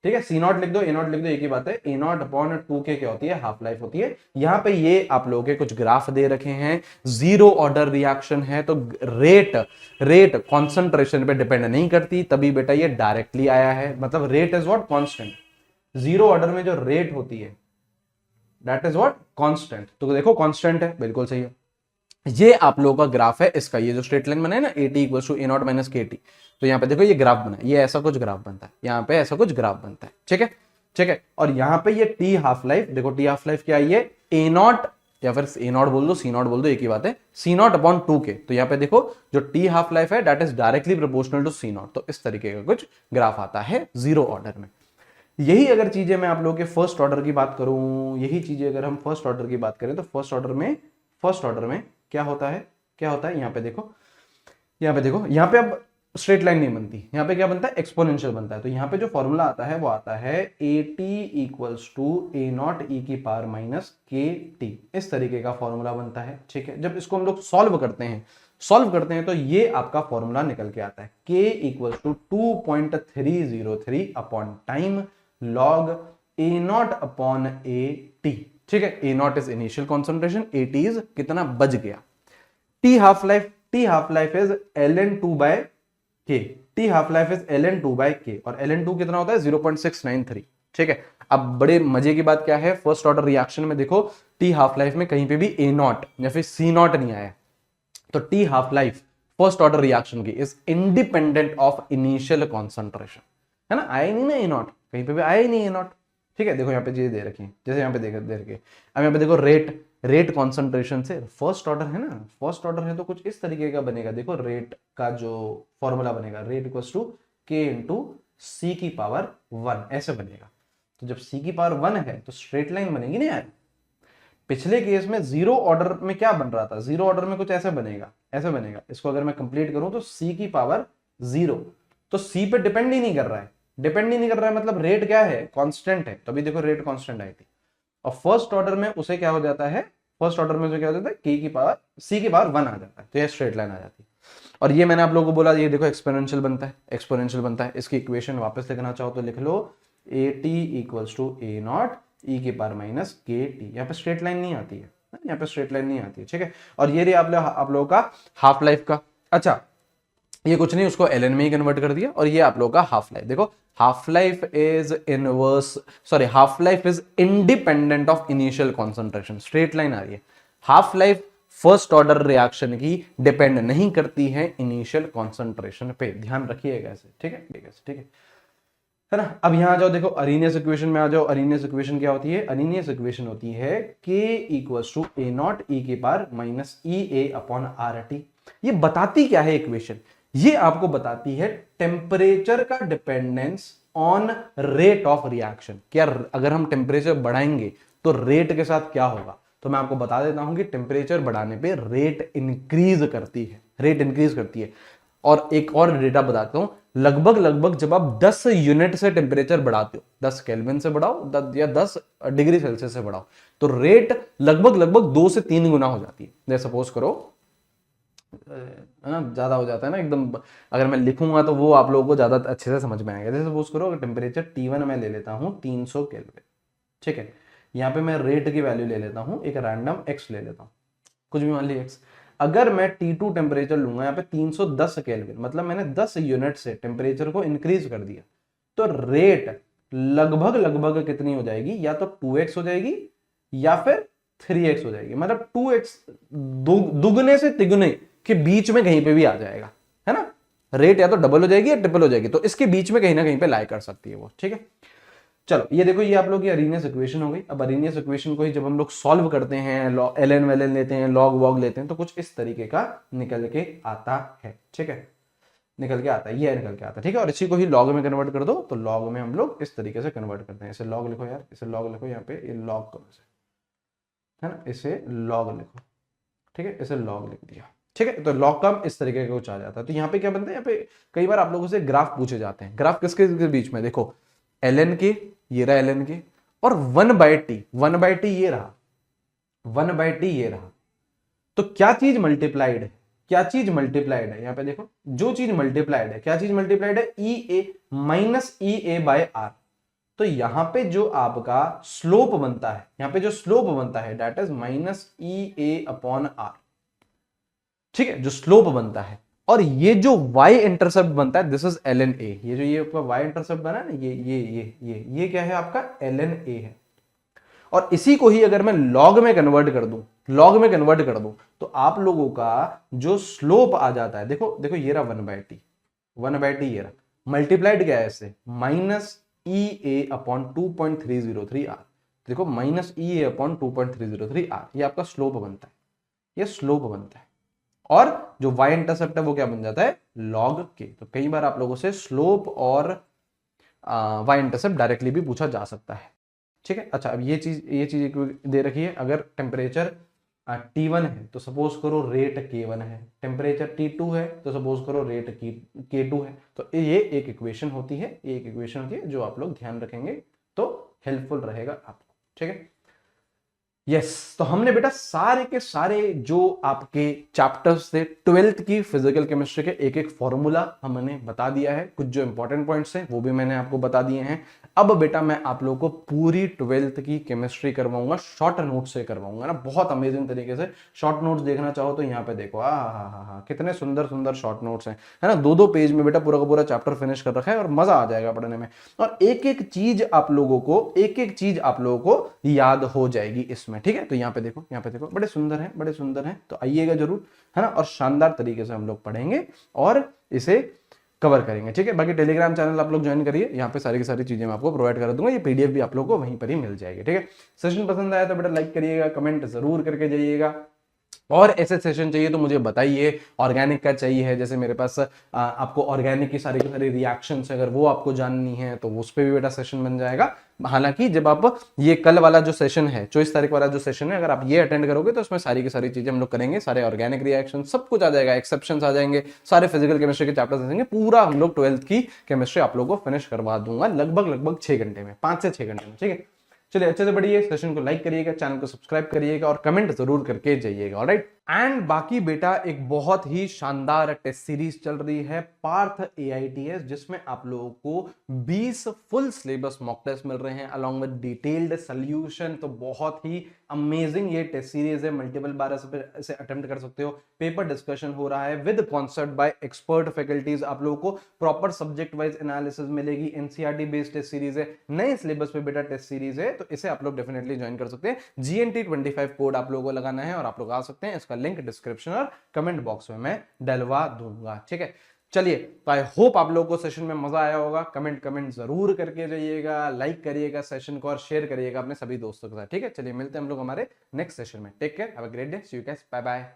ठीक है। सी नॉट लिख दो, ए नॉट लिख दो, एक ही बात है। ए नॉट अपॉन टू के क्या होती है, हाफ लाइफ होती है। यहाँ पे ये आप लोगों के कुछ ग्राफ दे रखे हैं, जीरो ऑर्डर रिएक्शन है, तो रेट कॉन्सेंट्रेशन पे डिपेंड नहीं करती, तभी बेटा ये डायरेक्टली आया है। मतलब rate is what, constant. Zero order में जो रेट होती है दैट इज व्हाट, कांस्टेंट। तो देखो कांस्टेंट है, बिल्कुल सही है। ये आप लोगों का ग्राफ है इसका, ये जो स्ट्रेट लाइन बना है ना, A T equal to A not minus K T, तो यहाँ पे देखो ये ग्राफ बना है, ये ऐसा कुछ ग्राफ बनता है, यहाँ पे ऐसा कुछ ग्राफ बनता है, ठीक है, ठीक है। और यहाँ पे ये टी हाफ लाइफ, देखो टी हाफ लाइफ क्या है, ये ए नॉट या फिर ए नॉट बोल दो, सी नॉट बोल दो, एक ही बात है, सी नॉट अपॉन टू के। तो यहाँ पे देखो जो टी हाफ लाइफ है that is directly proportional to C not. तो इस तरीके का कुछ ग्राफ आता है जीरो ऑर्डर में। यही अगर चीजें मैं आप लोगों के फर्स्ट ऑर्डर की बात करूं, यही चीजें अगर हम फर्स्ट ऑर्डर की बात करें, तो फर्स्ट ऑर्डर में क्या होता है, क्या होता है, यहाँ पे देखो, यहाँ पे देखो, यहाँ पे अब स्ट्रेट लाइन नहीं बनती, यहाँ पे क्या बनता है, एक्सपोनेंशियल बनता है। तो यहाँ पे जो फॉर्मूला आता है वो आता है A T equals to A naught E की पावर माइनस के टी, इस तरीके का फॉर्मूला बनता है, ठीक है। जब इसको हम लोग सॉल्व करते हैं तो ये आपका फॉर्मूला निकल के आता है, k equals to 2.303 upon time log A naught upon A T, ठीक है। A naught is initial concentration, A T is कितना बच गया। T half life is ln2 by K, T half life is ln2 by K, और ln2 कितना होता है 0.693, ठीक है। अब बड़े मजे की बात क्या है, फर्स्ट ऑर्डर रिएक्शन में देखो टी हाफ लाइफ में कहीं पे भी ए नॉट या फिर सी नॉट नहीं आया, तो T half life first order reaction की is independent of initial concentration, है ना, आया ही नहीं ना ए नॉट, कहीं पे भी आया ही नहीं ए नॉट, ठीक है। देखो यहाँ पे चीजें दे रखी है, जैसे यहाँ पे दे रखे, अब यहाँ पे देखो रेट कॉन्सेंट्रेशन से फर्स्ट ऑर्डर है ना, फर्स्ट ऑर्डर है तो कुछ इस तरीके का बनेगा। देखो रेट का जो फॉर्मूला बनेगा, रेट इक्वल्स टू के इंटू सी की पावर 1, ऐसे बनेगा। तो जब सी की पावर 1 है तो स्ट्रेट लाइन बनेगी ना यार। पिछले केस में जीरो ऑर्डर में क्या बन रहा था, जीरो ऑर्डर में कुछ ऐसे बनेगा, ऐसे बनेगा। इसको अगर मैं कंप्लीट करूं तो सी की पावर 0, तो सी पे डिपेंड ही नहीं कर रहा है, डिपेंड ही नहीं कर रहा है, मतलब रेट क्या है, कांस्टेंट है। तो अभी देखो रेट कांस्टेंट आई थी, और फर्स्ट ऑर्डर में उसे क्या हो जाता है, फर्स्ट ऑर्डर में जो क्या हो जाता है, के की पावर सी की पावर 1 आ जाता है, तो ये स्ट्रेट लाइन आ जाती है। और ये मैंने आप लोगों को बोला, ये देखो एक्सपोनेंशियल बनता है, एक्सपोनेंशियल बनता है। इसकी इक्वेशन वापस लिखना चाहो तो लिख लो, A T equals to A naught E की पावर माइनस के टी। यहाँ पे स्ट्रेट लाइन नहीं आती है, यहाँ पे स्ट्रेट लाइन नहीं आती है, ठीक है। और ये रही आप लोगों का हाफ लाइफ का। अच्छा, ये कुछ नहीं, उसको एल एन में ही कन्वर्ट कर दिया। और ये आप लोगों का हाफ लाइफ, देखो half life is independent of initial concentration, straight line आ रही है। Half life first order reaction की डिपेंड नहीं करती है इनिशियल कॉन्सेंट्रेशन पे, ध्यान रखिएगा ऐसे, ठीक है, ठीक है ना। अब यहां आ जाओ, देखो अरीनियस इक्वेशन में आ जाओ। अरीनियस इक्वेशन क्या होती है, अरीनियस इक्वेशन होती है k equals to A naught E की power minus E A upon R T. ये बताती क्या है इक्वेशन, ये आपको बताती है टेम्परेचर का dependence on rate of reaction. क्या अगर हम टेम्परेचर बढ़ाएंगे तो रेट के साथ क्या होगा, तो मैं आपको बता देता हूं कि टेम्परेचर बढ़ाने पे रेट इंक्रीज करती है, रेट इंक्रीज करती है। और एक और डेटा बताता हूं, लगभग जब आप 10 यूनिट से टेम्परेचर बढ़ाते हो, 10 केल्विन से बढ़ाओ या 10 डिग्री सेल्सियस से बढ़ाओ, तो रेट लगभग 2 से 3 गुना हो जाती है। जैसे सपोज करो, है ना, ज्यादा हो जाता है ना एकदम, अगर मैं लिखूंगा तो वो आप लोगों को ज्यादा अच्छे से समझ में आएगा। जैसे सपोज करो, अगर टेम्परेचर T1 मैं ले लेता हूँ 300 केल्विन, ठीक है। यहाँ पे मैं रेट की वैल्यू ले लेता हूँ, एक रैंडम x ले लेता हूँ, कुछ भी मान ली x। अगर मैं T2 टेम्परेचर लूंगा यहाँ पे 310 केल्विन, मतलब मैंने 10 यूनिट से टेम्परेचर को इंक्रीज कर दिया, तो रेट लगभग कितनी हो जाएगी, या तो 2x हो जाएगी या फिर 3x हो जाएगी। मतलब 2x दुगने से तिगुने के बीच में कहीं पे भी आ जाएगा, है ना। रेट या तो डबल हो जाएगी या ट्रिपल हो जाएगी, तो इसके बीच में कहीं ना कहीं पे लाई कर सकती है वो, ठीक है। चलो ये देखो, ये आप लोग की अरीनियस इक्वेशन हो गई। अब अरीनियस इक्वेशन को ही जब हम लोग सॉल्व करते हैं, एल एन वेल एन लेते हैं, लॉग वॉग लेते हैं, तो कुछ इस तरीके का निकल के आता है, ठीक है, निकल के आता है, ये निकल के आता है, ठीक है। और इसी को ही लॉग में कन्वर्ट कर दो, तो लॉग में हम लोग इस तरीके से कन्वर्ट करते हैं। इसे लॉग लिखो यार, इसे लॉग लिखो, यहाँ पे ये लॉग करो इसे, है ना, इसे लॉग लिखो, ठीक है, इसे लॉग लिख दिया, ठीक है। तो लॉग का इस तरीके का कुछ आ जाता है। तो यहाँ पे क्या बनता है, यहाँ पे कई बार आप लोगों से ग्राफ पूछे जाते हैं। ग्राफ किसके बीच में, देखो एल एन के, ये रहा एल एन के, और 1/t ये रहा, 1/t ये रहा। तो क्या चीज मल्टीप्लाइड है, क्या चीज मल्टीप्लाइड है, यहाँ पे देखो जो चीज मल्टीप्लाइड है, क्या चीज मल्टीप्लाइड है, E A minus E A by R. तो यहां पे जो आपका स्लोप बनता है, यहां पे जो स्लोप बनता है that is minus E A upon R, ठीक है, जो स्लोप बनता है। और ये जो y इंटरसेप्ट बनता है this is L N A, ये जो ये आपका y इंटरसेप्ट बना ना, ये क्या है आपका एल एन ए है। और इसी को ही अगर मैं लॉग में कन्वर्ट कर दूं, लॉग में कन्वर्ट कर दूं, तो आप लोगों का जो स्लोप आ जाता है, देखो देखो ये रहा 1/t, 1/t ये रहा, मल्टीप्लाइड क्या है इससे, minus E A upon 2.303 R. देखो minus E A upon 2.303 R, ये आपका स्लोप बनता है, ये स्लोप बनता है। और जो y इंटरसेप्ट है वो क्या बन जाता है, log k। तो कई बार आप लोगों से स्लोप और y इंटरसेप्ट डायरेक्टली भी पूछा जा सकता है, ठीक है। अच्छा, अब ये चीज दे रखी है, अगर टेम्परेचर T1 है तो सपोज करो रेट K1 है, टेम्परेचर T2 है तो सपोज करो रेट K2 है। तो ये एक इक्वेशन होती है, ये एक इक्वेशन होती है जो आप लोग ध्यान रखेंगे तो हेल्पफुल रहेगा आपको, ठीक है। यस, तो हमने बेटा सारे के सारे जो आपके चैप्टर्स थे 12th की फिजिकल केमिस्ट्री के एक एक फॉर्मूला हमने बता दिया है, कुछ जो इंपॉर्टेंट पॉइंट्स हैं वो भी मैंने आपको बता दिए हैं। अब बेटा मैं आप लोगों को पूरी 12th की केमिस्ट्री करवाऊंगा, शॉर्ट नोट से करवाऊंगा ना, बहुत अमेजिंग तरीके से। शॉर्ट नोट्स देखना चाहो तो यहाँ पे देखो, हाँ, कितने सुंदर सुंदर शॉर्ट नोट्स हैं, है ना, 2-2 पेज में बेटा पूरा का पूरा चैप्टर फिनिश कर रखा है और मजा आ जाएगा पढ़ने में। और एक एक चीज आप लोगों को याद हो जाएगी इसमें, ठीक है। तो यहाँ पे देखो बड़े सुंदर हैं, तो आइएगा जरूर, है ना, और शानदार तरीके से हम लोग पढ़ेंगे और इसे कवर करेंगे, ठीक है। बाकी टेलीग्राम चैनल आप लोग ज्वाइन करिए, यहाँ पे सारी की सारी चीजें मैं आपको प्रोवाइड कर दूंगा, ये पीडीएफ भी आप लोगों को वहीं पर ही मिल जाएगी, ठीक है। सेशन पसंद आया तो बेटा लाइक करिएगा, कमेंट जरूर करके जाइएगा। और ऐसे सेशन चाहिए तो मुझे बताइए, ऑर्गेनिक का चाहिए है, जैसे मेरे पास आपको ऑर्गेनिक की सारी रिएक्शंस अगर वो आपको जाननी है तो उस पर भी बेटा सेशन बन जाएगा। हालांकि जब आप ये कल वाला जो सेशन है, 24 तारीख वाला जो सेशन है, अगर आप ये अटेंड करोगे तो उसमें सारी की सारी चीजें हम लोग करेंगे, सारे ऑर्गेनिक रिएक्शन सब कुछ आ जाएगा, एक्सेप्शंस आ जाएंगे, सारे फिजिकल केमिस्ट्री के चैप्टर्स आ जाएंगे, पूरा हम लोग 12th की केमिस्ट्री आप लोगों को फिनिश करवा दूंगा लगभग 6 घंटे में, 5 से 6 घंटे में, ठीक है। चलिए अच्छे से बढ़िए, सेशन को लाइक करिएगा, चैनल को सब्सक्राइब करिएगा और कमेंट जरूर करके जाइएगा, ऑलराइट। एंड बाकी बेटा एक बहुत ही शानदार टेस्ट सीरीज चल रही है पार्थ AITS, जिसमें आप लोगों को 20 फुल सिलेबस मॉक टेस्ट मिल रहे हैं अलॉन्ग विद डिटेल्ड सॉल्यूशन। तो बहुत ही अमेजिंग ये टेस्ट सीरीज है, मल्टीपल बार इसे अटेम्प्ट कर सकते हो, पेपर डिस्कशन हो रहा है with concept bye expert faculties, आप लोगों को प्रॉपर सब्जेक्ट वाइज एनालिसिस मिलेगी, NCERT बेस्ड टेस्ट सीरीज है, नए सिलेबस पे बेटा टेस्ट सीरीज है, तो इसे आप लोग डेफिनेटली ज्वाइन कर सकते हैं। GNT25 कोड आप लोगों को लगाना है और आप लोग आ सकते हैं, इसका लिंक डिस्क्रिप्शन और कमेंट बॉक्स में मैं डलवा दूंगा, ठीक है। चलिए, तो आई होप आप लोगों को सेशन में मजा आया होगा, कमेंट जरूर करके जाइएगा, लाइक करिएगा सेशन को और शेयर करिएगा अपने सभी दोस्तों के साथ, ठीक है। चलिए मिलते हैं हम लोग हमारे नेक्स्ट सेशन में, take care, have a great day, see you guys, bye bye.